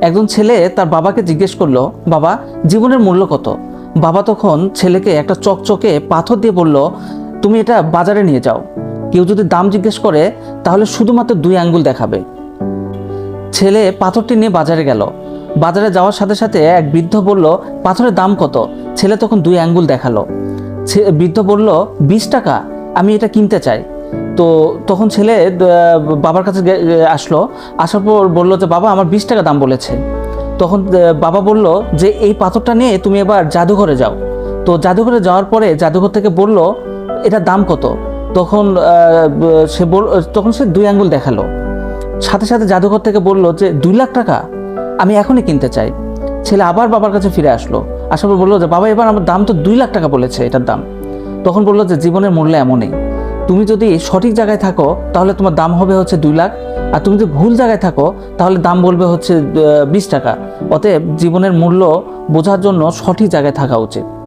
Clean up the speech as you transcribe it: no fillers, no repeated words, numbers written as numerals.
একজন ছেলে তার বাবাকে জিজ্ঞেস করলো, বাবা, জীবনের মূল্য কত? বাবা তখন ছেলেকে একটা চকচকে পাথর দিয়ে বলল, তুমি এটা বাজারে নিয়ে যাও, কেউ যদি দাম জিজ্ঞেস করে তাহলে শুধুমাত্র 2 আঙ্গুল দেখাবে। ছেলে পাথরটি নিয়ে বাজারে গেল। বাজারে যাওয়ার সাথে সাথে এক বৃদ্ধ বলল, পাথরের দাম কত? ছেলে তখন 2 আঙ্গুল দেখালো। বৃদ্ধ বলল, 20 টাকা, আমি এটা কিনতে চাই। তো তখন ছেলে বাবার কাছে আসলো। আসার পর বলল যে, বাবা, আমার 20 টাকা দাম বলেছে। তখন বাবা বলল যে, এই পাথরটা নিয়ে তুমি এবার জাদুঘরে যাও। তো জাদুঘরে যাওয়ার পরে জাদুঘর থেকে বলল, এটার দাম কত? তখন সে 2 আঙ্গুল দেখালো। সাথে সাথে জাদুঘর থেকে বলল যে, 2 লাখ টাকা, আমি এখনই কিনতে চাই। ছেলে আবার বাবার কাছে ফিরে আসলো। আসার পর বললো যে, বাবা, এবার আমার দাম তো 2 লাখ টাকা বলেছে এটার দাম। তখন বললো যে, জীবনের মূল্য এমনই, তুমি যদি সঠিক জায়গায় থাকো তাহলে তোমার দাম হবে হচ্ছে 2 লাখ, আর তুমি যদি ভুল জায়গায় থাকো তাহলে দাম বলবে হচ্ছে 20 টাকা। অতএব জীবনের মূল্য বোঝার জন্য সঠিক জায়গায় থাকা উচিত।